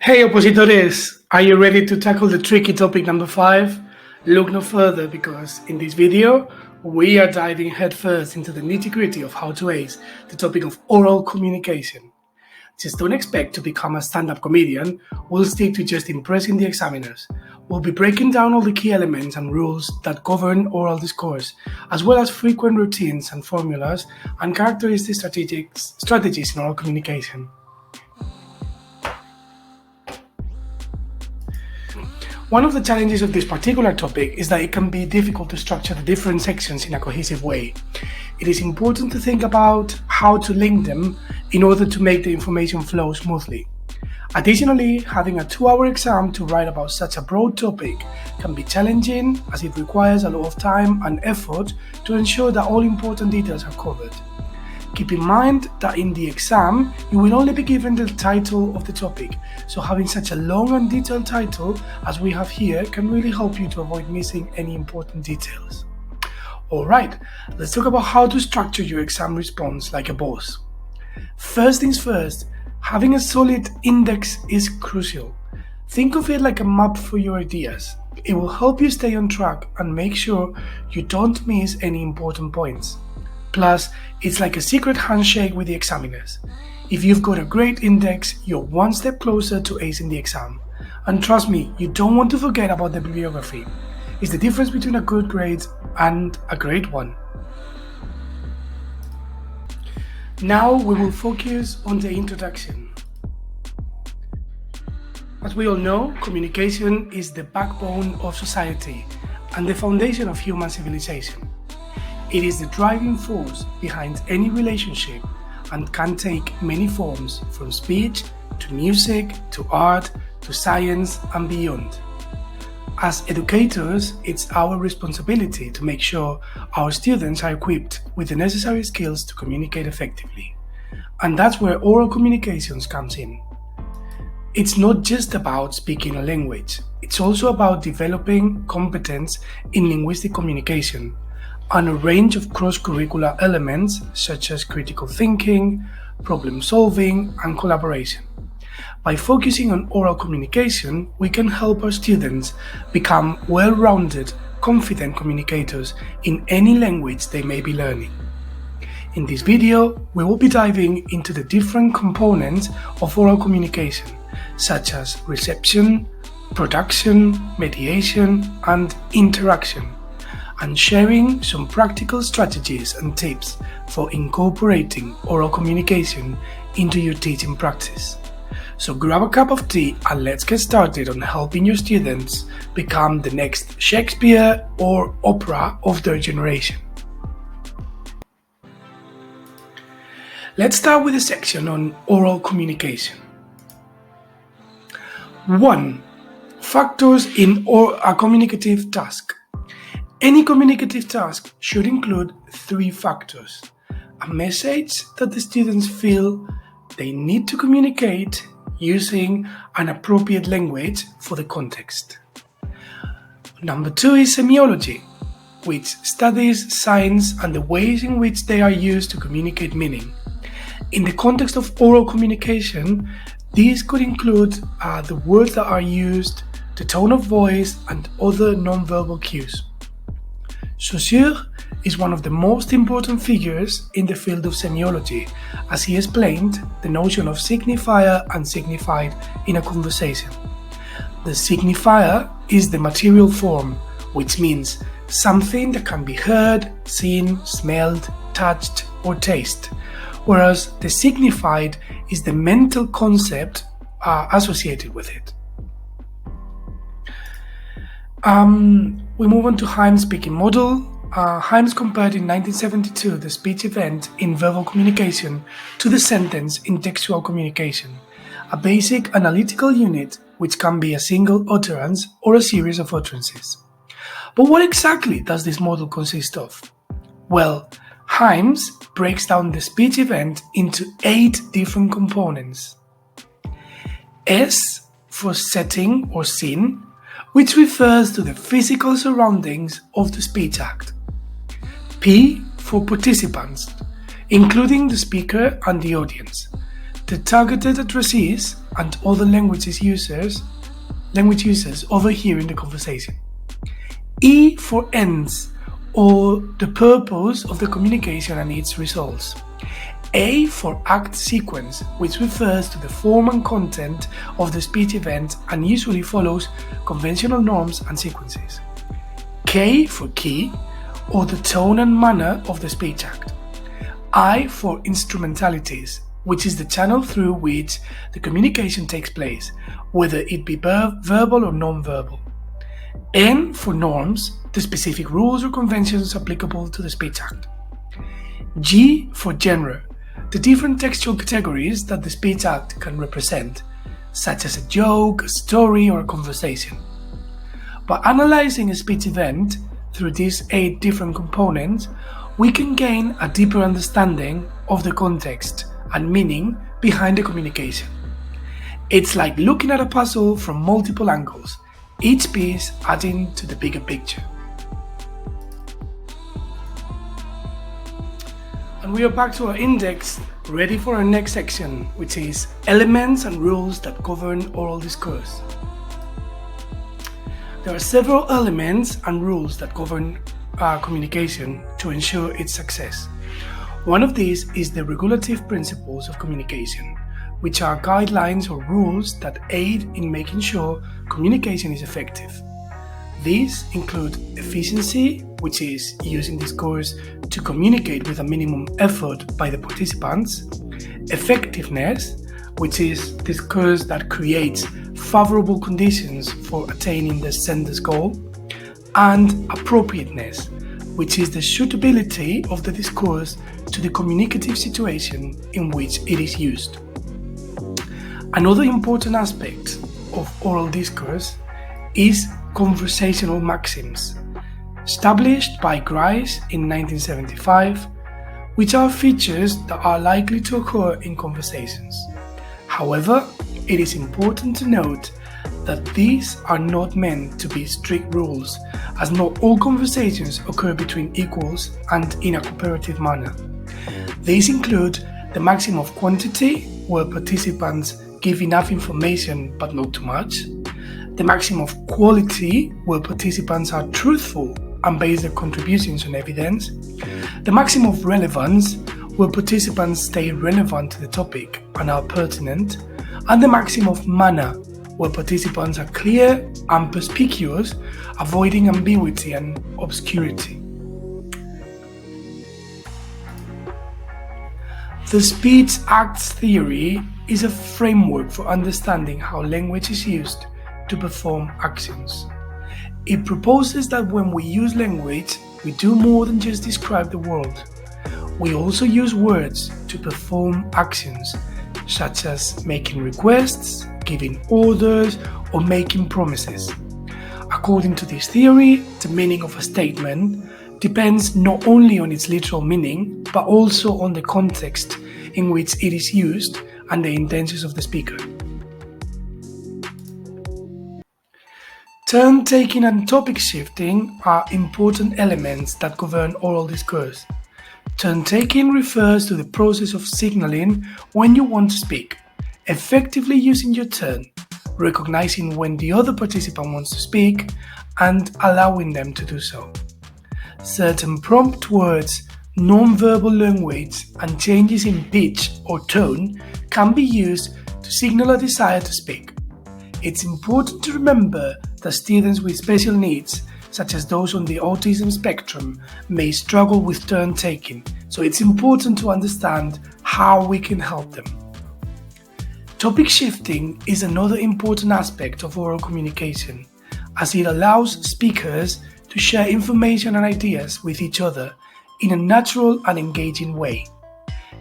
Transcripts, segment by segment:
Hey opositores, are you ready to tackle the tricky topic number 5? Look no further because in this video, we are diving headfirst into the nitty-gritty of how to ace the topic of oral communication. Just don't expect to become a stand-up comedian, we'll stick to just impressing the examiners. We'll be breaking down all the key elements and rules that govern oral discourse, as well as frequent routines and formulas and characteristic strategies in oral communication. One of the challenges of this particular topic is that it can be difficult to structure the different sections in a cohesive way. It is important to think about how to link them in order to make the information flow smoothly. Additionally, having a 2-hour exam to write about such a broad topic can be challenging as it requires a lot of time and effort to ensure that all important details are covered. Keep in mind that in the exam, you will only be given the title of the topic, so having such a long and detailed title as we have here can really help you to avoid missing any important details. Alright, let's talk about how to structure your exam response like a boss. First things first, having a solid index is crucial. Think of it like a map for your ideas. It will help you stay on track and make sure you don't miss any important points. Plus, it's like a secret handshake with the examiners. If you've got a great index, you're one step closer to acing the exam. And trust me, you don't want to forget about the bibliography. It's the difference between a good grade and a great one. Now we will focus on the introduction. As we all know, communication is the backbone of society and the foundation of human civilization. It is the driving force behind any relationship and can take many forms, from speech to music to art to science and beyond. As educators, it's our responsibility to make sure our students are equipped with the necessary skills to communicate effectively. And that's where oral communications comes in. It's not just about speaking a language, it's also about developing competence in linguistic communication and a range of cross-curricular elements such as critical thinking, problem solving, and collaboration. By focusing on oral communication, we can help our students become well-rounded, confident communicators in any language they may be learning. In this video, we will be diving into the different components of oral communication, such as reception, production, mediation, and interaction, and sharing some practical strategies and tips for incorporating oral communication into your teaching practice. So grab a cup of tea and let's get started on helping your students become the next Shakespeare or Oprah of their generation. Let's start with a section on oral communication. 1. Factors in a communicative task. Any communicative task should include 3 factors: a message that the students feel they need to communicate using an appropriate language for the context. Number 2 is semiology, which studies signs and the ways in which they are used to communicate meaning. In the context of oral communication, these could include the words that are used, the tone of voice, and other non-verbal cues. Saussure is one of the most important figures in the field of semiology, as he explained the notion of signifier and signified in a conversation. The signifier is the material form, which means something that can be heard, seen, smelled, touched, or tasted, whereas the signified is the mental concept associated with it. We move on to Hymes' speaking model. Hymes compared in 1972 the speech event in verbal communication to the sentence in textual communication, a basic analytical unit which can be a single utterance or a series of utterances. But what exactly does this model consist of? Well, Hymes breaks down the speech event into 8 different components. S for setting or scene, which refers to the physical surroundings of the speech act. P for participants, including the speaker and the audience. the targeted addressees and other language users overhearing the conversation. E for ends, or the purpose of the communication and its results. A for act sequence, which refers to the form and content of the speech event and usually follows conventional norms and sequences. K for key, or the tone and manner of the speech act. I for instrumentalities, which is the channel through which the communication takes place, whether it be verbal or non-verbal. N for norms, the specific rules or conventions applicable to the speech act. G for genre, the different textual categories that the speech act can represent, such as a joke, a story, or a conversation. By analyzing a speech event through these 8 different components, we can gain a deeper understanding of the context and meaning behind the communication. It's like looking at a puzzle from multiple angles, each piece adding to the bigger picture. And we are back to our index, ready for our next section, which is elements and rules that govern oral discourse. There are several elements and rules that govern communication to ensure its success. One of these is the regulative principles of communication, which are guidelines or rules that aid in making sure communication is effective. These include efficiency, which is using discourse to communicate with a minimum effort by the participants; effectiveness, which is discourse that creates favorable conditions for attaining the sender's goal; and appropriateness, which is the suitability of the discourse to the communicative situation in which it is used. Another important aspect of oral discourse is conversational maxims, established by Grice in 1975, which are features that are likely to occur in conversations. However, it is important to note that these are not meant to be strict rules, as not all conversations occur between equals and in a cooperative manner. These include the maximum of quantity, where participants give enough information but not too much; the maximum of quality, where participants are truthful and base their contributions on evidence; the maximum of relevance, where participants stay relevant to the topic and are pertinent; and the maximum of manner, where participants are clear and perspicuous, avoiding ambiguity and obscurity. The speech acts theory is a framework for understanding how language is used to perform actions. It proposes that when we use language, we do more than just describe the world. We also use words to perform actions, such as making requests, giving orders, or making promises. According to this theory, the meaning of a statement depends not only on its literal meaning, but also on the context in which it is used and the intentions of the speaker. Turn taking and topic shifting are important elements that govern oral discourse. Turn taking refers to the process of signaling when you want to speak, effectively using your turn, recognizing when the other participant wants to speak, and allowing them to do so. Certain prompt words, non-verbal language, and changes in pitch or tone can be used to signal a desire to speak. It's important to remember that students with special needs, such as those on the autism spectrum, may struggle with turn taking, so it's important to understand how we can help them. Topic shifting is another important aspect of oral communication, as it allows speakers to share information and ideas with each other in a natural and engaging way.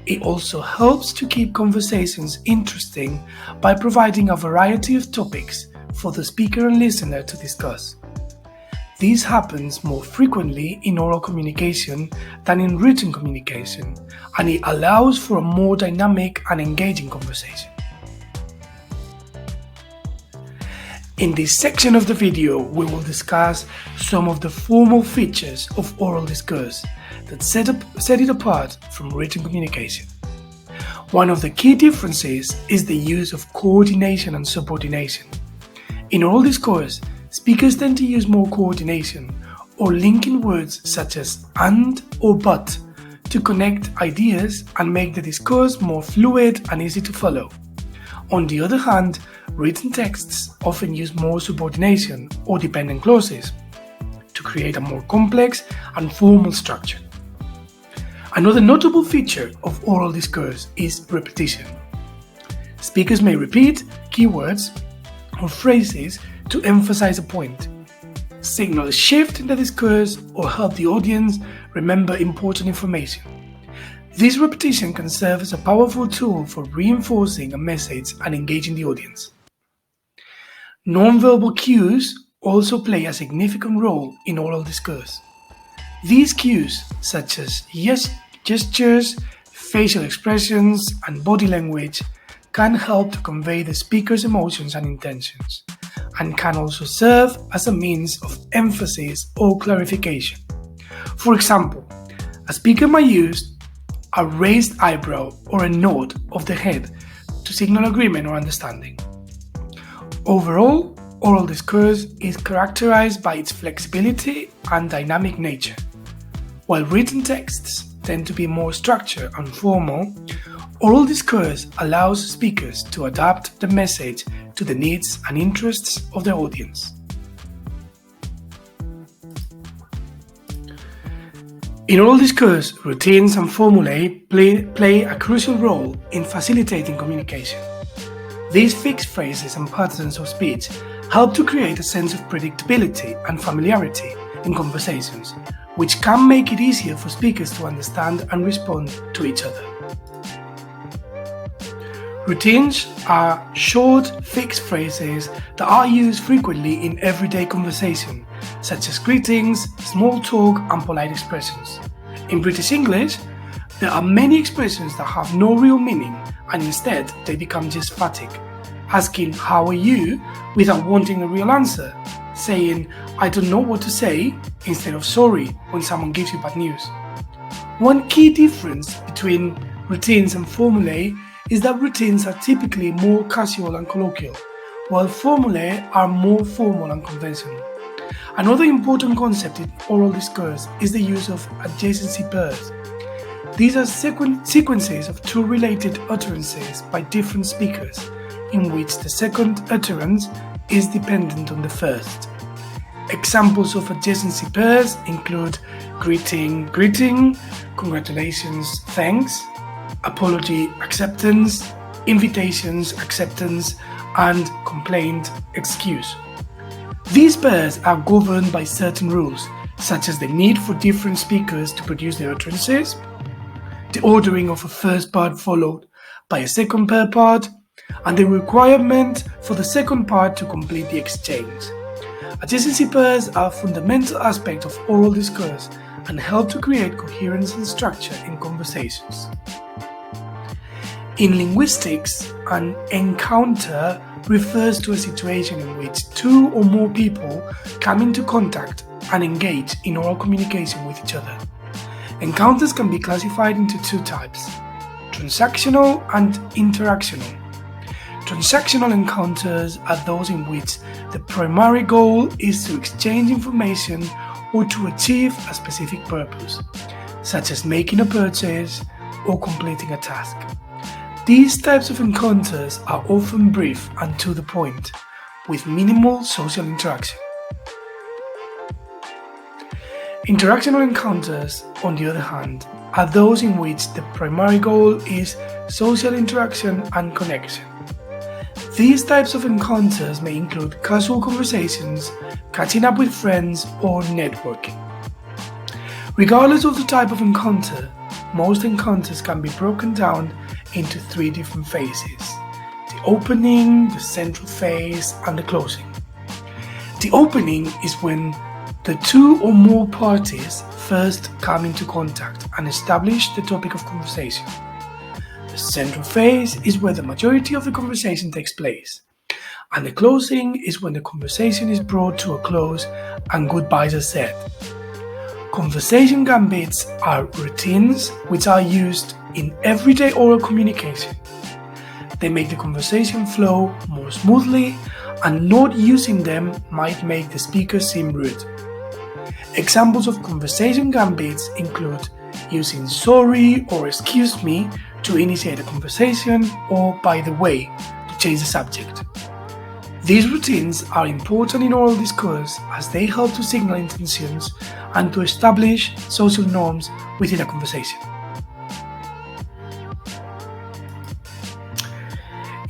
It also helps to keep conversations interesting by providing a variety of topics for the speaker and listener to discuss. This happens more frequently in oral communication than in written communication, and it allows for a more dynamic and engaging conversation. In this section of the video, we will discuss some of the formal features of oral discourse that set it apart from written communication. One of the key differences is the use of coordination and subordination. In oral discourse, speakers tend to use more coordination or linking words such as and or but to connect ideas and make the discourse more fluid and easy to follow. On the other hand, written texts often use more subordination or dependent clauses to create a more complex and formal structure. Another notable feature of oral discourse is repetition. Speakers may repeat keywords or phrases to emphasize a point, signal a shift in the discourse, or help the audience remember important information. This repetition can serve as a powerful tool for reinforcing a message and engaging the audience. Non-verbal cues also play a significant role in oral discourse. These cues, such as gestures, facial expressions, and body language, can help to convey the speaker's emotions and intentions, and can also serve as a means of emphasis or clarification. For example, a speaker might use a raised eyebrow or a nod of the head to signal agreement or understanding. Overall, oral discourse is characterized by its flexibility and dynamic nature. While written texts tend to be more structured and formal, oral discourse allows speakers to adapt the message to the needs and interests of their audience. In oral discourse, routines and formulae play a crucial role in facilitating communication. These fixed phrases and patterns of speech help to create a sense of predictability and familiarity in conversations, which can make it easier for speakers to understand and respond to each other. Routines are short, fixed phrases that are used frequently in everyday conversation, such as greetings, small talk, and polite expressions. In British English, there are many expressions that have no real meaning, and instead they become just fatigue, asking "how are you?" without wanting a real answer, saying "I don't know what to say" instead of "sorry" when someone gives you bad news. One key difference between routines and formulae is that routines are typically more casual and colloquial, while formulae are more formal and conventional. Another important concept in oral discourse is the use of adjacency pairs. These are sequences of two related utterances by different speakers, in which the second utterance is dependent on the first. Examples of adjacency pairs include greeting, congratulations, thanks, apology, acceptance, invitations, acceptance, and complaint, excuse. These pairs are governed by certain rules, such as the need for different speakers to produce their utterances, the ordering of a first part followed by a second pair part, and the requirement for the second part to complete the exchange. Adjacency pairs are a fundamental aspect of oral discourse and help to create coherence and structure in conversations. In linguistics, an encounter refers to a situation in which two or more people come into contact and engage in oral communication with each other. Encounters can be classified into two types: transactional and interactional. Transactional encounters are those in which the primary goal is to exchange information or to achieve a specific purpose, such as making a purchase or completing a task. These types of encounters are often brief and to the point, with minimal social interaction. Interactional encounters, on the other hand, are those in which the primary goal is social interaction and connection. These types of encounters may include casual conversations, catching up with friends, or networking. Regardless of the type of encounter, most encounters can be broken down into three different phases: the opening, the central phase, and the closing. The opening is when the two or more parties first come into contact and establish the topic of conversation. The central phase is where the majority of the conversation takes place, and the closing is when the conversation is brought to a close and goodbyes are said. Conversation gambits are routines which are used in everyday oral communication. They make the conversation flow more smoothly, and not using them might make the speaker seem rude. Examples of conversation gambits include using sorry or excuse me to initiate a conversation, or by the way to change the subject. These routines are important in oral discourse as they help to signal intentions and to establish social norms within a conversation.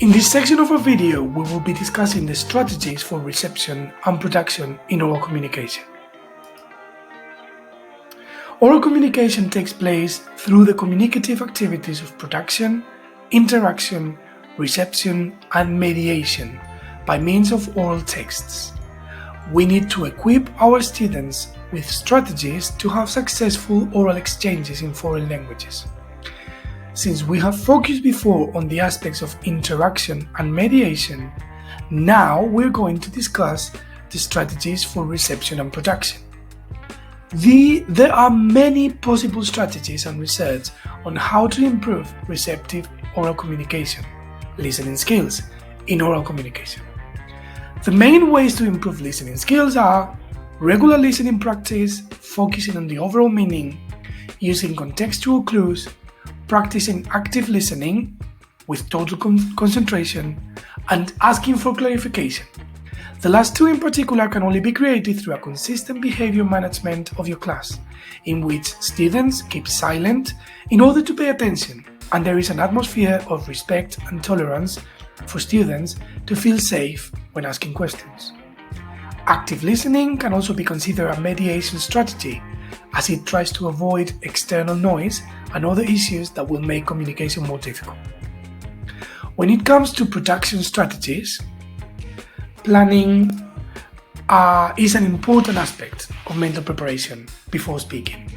In this section of our video, we will be discussing the strategies for reception and production in oral communication. Oral communication takes place through the communicative activities of production, interaction, reception, and mediation by means of oral texts. We need to equip our students with strategies to have successful oral exchanges in foreign languages. Since we have focused before on the aspects of interaction and mediation, now we're going to discuss the strategies for reception and production. There are many possible strategies and research on how to improve receptive oral communication, listening skills in oral communication. The main ways to improve listening skills are regular listening practice, focusing on the overall meaning, using contextual clues, practicing active listening with total concentration, and asking for clarification. The last two in particular can only be created through a consistent behavior management of your class, in which students keep silent in order to pay attention, and there is an atmosphere of respect and tolerance for students to feel safe when asking questions. Active listening can also be considered a mediation strategy, as it tries to avoid external noise and other issues that will make communication more difficult. When it comes to production strategies, planning is an important aspect of mental preparation before speaking.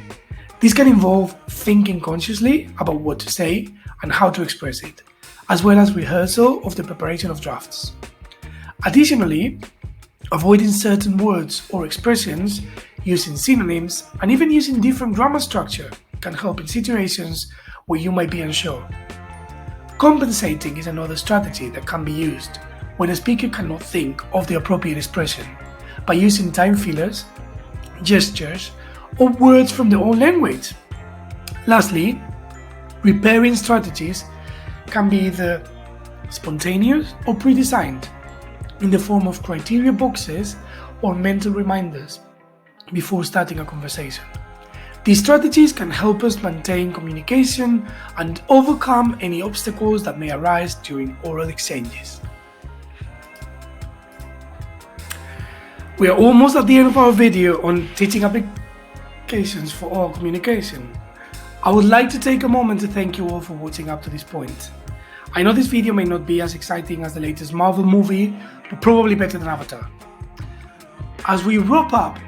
This can involve thinking consciously about what to say and how to express it, as well as rehearsal of the preparation of drafts. Additionally, avoiding certain words or expressions, using synonyms, and even using different grammar structure can help in situations where you might be unsure. Compensating is another strategy that can be used when a speaker cannot think of the appropriate expression, by using time fillers, gestures, or words from their own language. Lastly, repairing strategies can be either spontaneous or pre-designed, in the form of criteria boxes or mental reminders before starting a conversation. These strategies can help us maintain communication and overcome any obstacles that may arise during oral exchanges. We are almost at the end of our video on teaching applications for oral communication. I would like to take a moment to thank you all for watching up to this point. I know this video may not be as exciting as the latest Marvel movie, but probably better than Avatar. As we wrap up,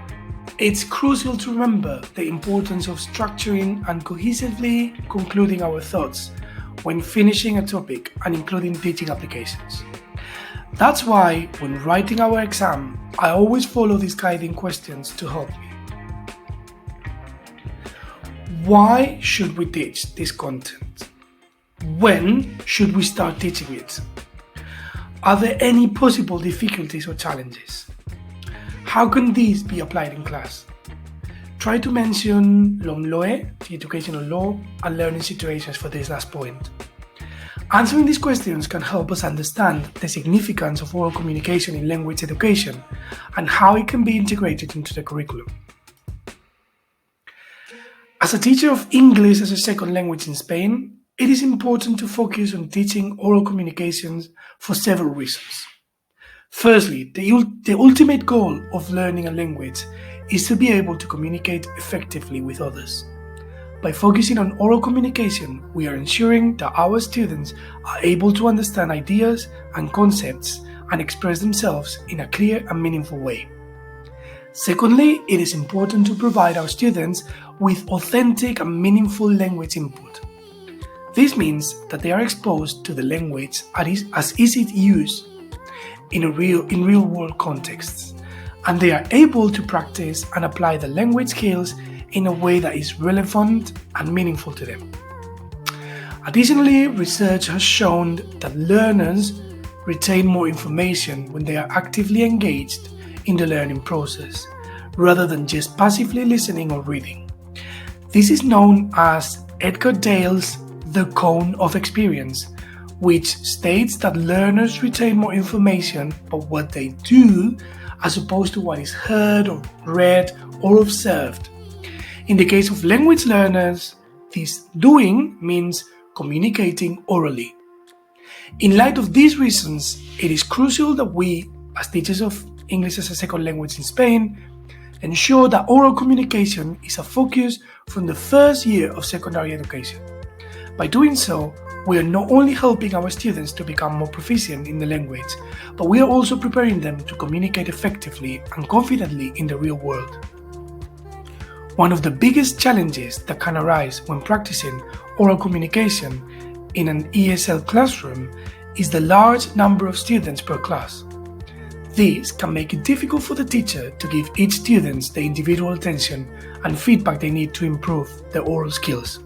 it's crucial to remember the importance of structuring and cohesively concluding our thoughts when finishing a topic and including teaching applications. That's why, when writing our exam, I always follow these guiding questions to help me. Why should we teach this content? When should we start teaching it? Are there any possible difficulties or challenges? How can these be applied in class? Try to mention LOMLOE, the educational law, and learning situations for this last point. Answering these questions can help us understand the significance of oral communication in language education and how it can be integrated into the curriculum. As a teacher of English as a second language in Spain, it is important to focus on teaching oral communications for several reasons. Firstly, the ultimate goal of learning a language is to be able to communicate effectively with others. By focusing on oral communication, we are ensuring that our students are able to understand ideas and concepts and express themselves in a clear and meaningful way. Secondly, it is important to provide our students with authentic and meaningful language input. This means that they are exposed to the language as easy to use in real-world contexts, and they are able to practice and apply the language skills in a way that is relevant and meaningful to them. Additionally, research has shown that learners retain more information when they are actively engaged in the learning process, rather than just passively listening or reading. This is known as Edgar Dale's The Cone of Experience, which states that learners retain more information about what they do as opposed to what is heard or read or observed. In the case of language learners, this doing means communicating orally. In light of these reasons, it is crucial that we, as teachers of English as a second language in Spain, ensure that oral communication is a focus from the first year of secondary education. By doing so, we are not only helping our students to become more proficient in the language, but we are also preparing them to communicate effectively and confidently in the real world. One of the biggest challenges that can arise when practicing oral communication in an ESL classroom is the large number of students per class. This can make it difficult for the teacher to give each student the individual attention and feedback they need to improve their oral skills.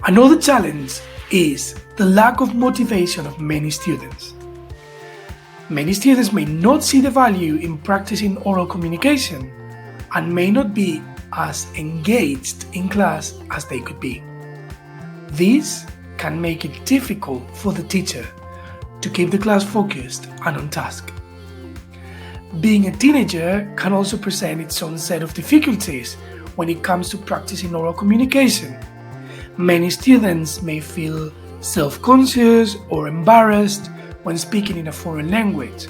Another challenge is the lack of motivation of many students. Many students may not see the value in practicing oral communication and may not be as engaged in class as they could be. This can make it difficult for the teacher to keep the class focused and on task. Being a teenager can also present its own set of difficulties when it comes to practicing oral communication. Many students may feel self-conscious or embarrassed when speaking in a foreign language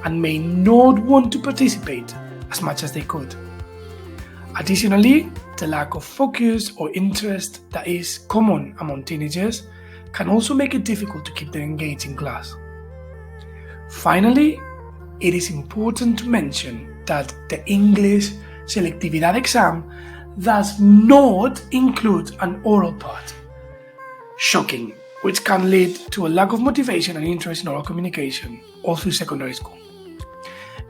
and may not want to participate as much as they could. Additionally, the lack of focus or interest that is common among teenagers can also make it difficult to keep them engaged in class. Finally, it is important to mention that the English Selectividad exam does not include an oral part. Shocking, which can lead to a lack of motivation and interest in oral communication all through secondary school.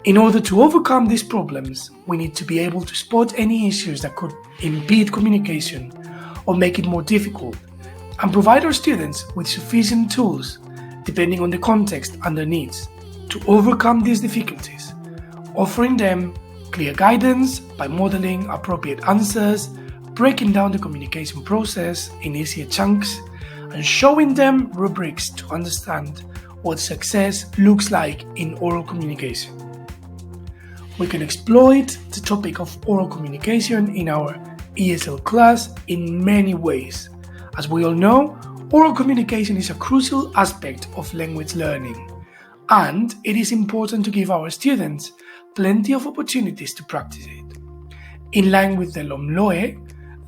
In order to overcome these problems, we need to be able to spot any issues that could impede communication or make it more difficult, and provide our students with sufficient tools, depending on the context and their needs, to overcome these difficulties, offering them clear guidance by modeling appropriate answers, breaking down the communication process in easier chunks, and showing them rubrics to understand what success looks like in oral communication. We can exploit the topic of oral communication in our ESL class in many ways. As we all know, oral communication is a crucial aspect of language learning, and it is important to give our students plenty of opportunities to practice it. In line with the LOMLOE,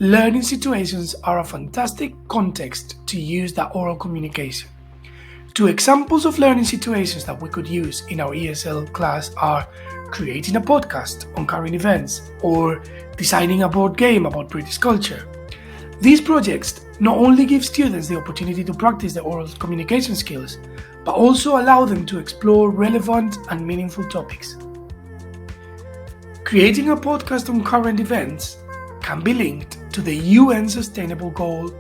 learning situations are a fantastic context to use that oral communication. Two examples of learning situations that we could use in our ESL class are creating a podcast on current events or designing a board game about British culture. These projects not only give students the opportunity to practice their oral communication skills, but also allow them to explore relevant and meaningful topics. Creating a podcast on current events can be linked to the UN Sustainable Goal,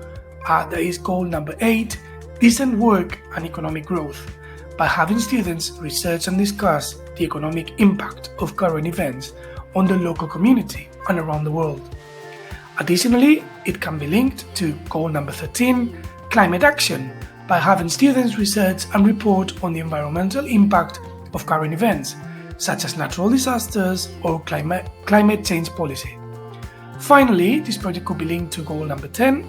that is goal number 8, decent work and economic growth, by having students research and discuss the economic impact of current events on the local community and around the world. Additionally, it can be linked to goal number 13, climate action, by having students research and report on the environmental impact of current events, such as natural disasters or climate change policy. Finally, this project could be linked to goal number 10,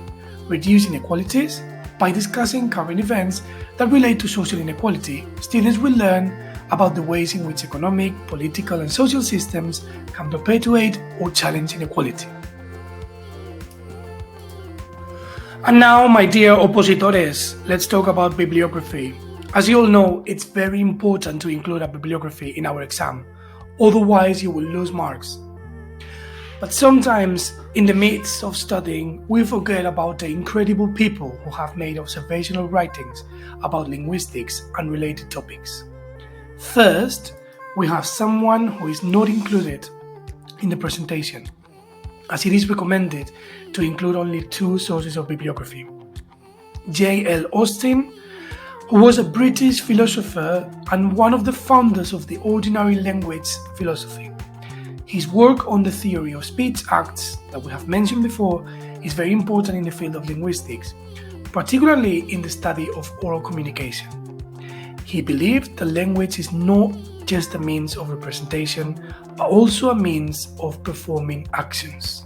reduce inequalities. By discussing current events that relate to social inequality, students will learn about the ways in which economic, political, and social systems can perpetuate or challenge inequality. And now, my dear opositores, let's talk about bibliography. As you all know, it's very important to include a bibliography in our exam, otherwise you will lose marks. But sometimes, in the midst of studying, we forget about the incredible people who have made observational writings about linguistics and related topics. First, we have someone who is not included in the presentation, as it is recommended to include only 2 sources of bibliography. J.L. Austin, who was a British philosopher and one of the founders of the ordinary language philosophy. His work on the theory of speech acts that we have mentioned before is very important in the field of linguistics, particularly in the study of oral communication. He believed that language is not just a means of representation, but also a means of performing actions.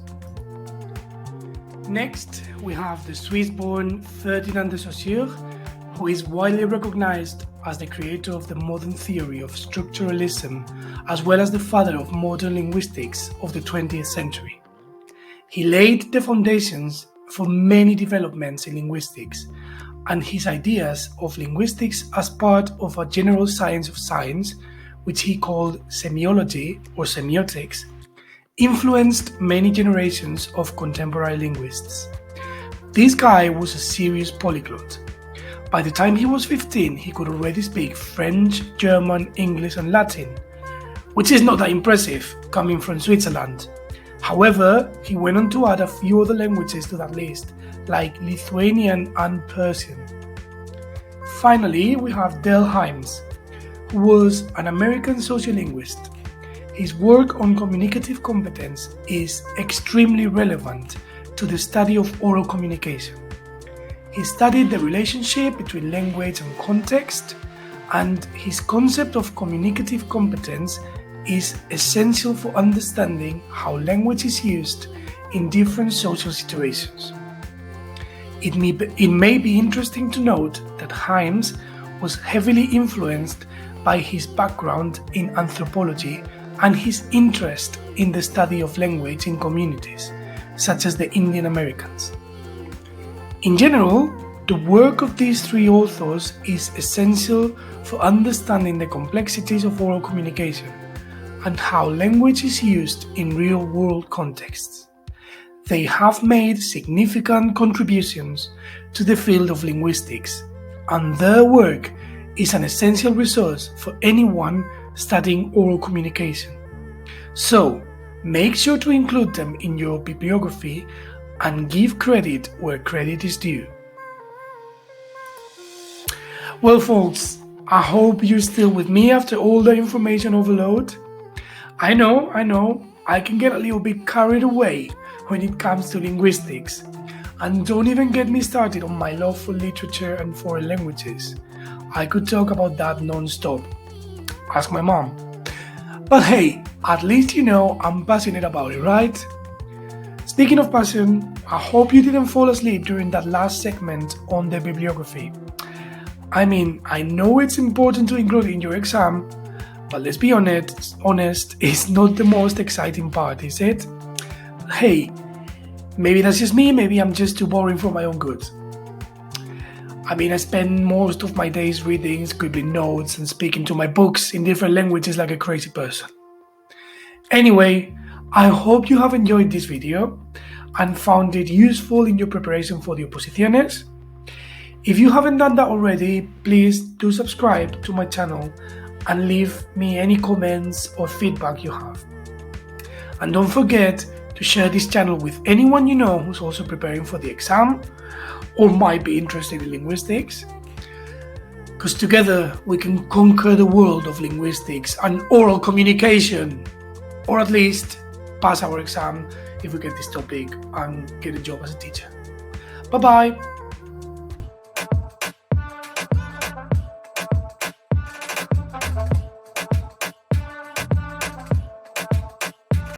Next, we have the Swiss-born Ferdinand de Saussure, who is widely recognized as the creator of the modern theory of structuralism, as well as the father of modern linguistics of the 20th century. He laid the foundations for many developments in linguistics, and his ideas of linguistics as part of a general science of science, which he called semiology or semiotics, influenced many generations of contemporary linguists. This guy was a serious polyglot. By the time he was 15, he could already speak French, German, English, and Latin, which is not that impressive coming from Switzerland. However, he went on to add a few other languages to that list, like Lithuanian and Persian. Finally, we have Del Hymes, who was an American sociolinguist. His work on communicative competence is extremely relevant to the study of oral communication. He studied the relationship between language and context, and his concept of communicative competence is essential for understanding how language is used in different social situations. It may be interesting to note that Hymes was heavily influenced by his background in anthropology and his interest in the study of language in communities, such as the Indian Americans. In general, the work of these three authors is essential for understanding the complexities of oral communication and how language is used in real-world contexts. They have made significant contributions to the field of linguistics, and their work is an essential resource for anyone studying oral communication. So, make sure to include them in your bibliography and give credit where credit is due. Well, folks, I hope you're still with me after all the information overload. I know, I can get a little bit carried away when it comes to linguistics. And don't even get me started on my love for literature and foreign languages. I could talk about that non-stop. Ask my mom. But hey, at least you know I'm passionate about it, right? Speaking of passion, I hope you didn't fall asleep during that last segment on the bibliography. I mean, I know it's important to include it in your exam, but let's be honest, it's not the most exciting part, is it? Hey, maybe that's just me, maybe I'm just too boring for my own good. I mean, I spend most of my days reading, scribbling notes, and speaking to my books in different languages like a crazy person. Anyway, I hope you have enjoyed this video and found it useful in your preparation for the oposiciones. If you haven't done that already, please do subscribe to my channel and leave me any comments or feedback you have. And don't forget to share this channel with anyone you know who's also preparing for the exam or might be interested in linguistics. Because together we can conquer the world of linguistics and oral communication, or at least pass our exam if we get this topic and get a job as a teacher. Bye-bye.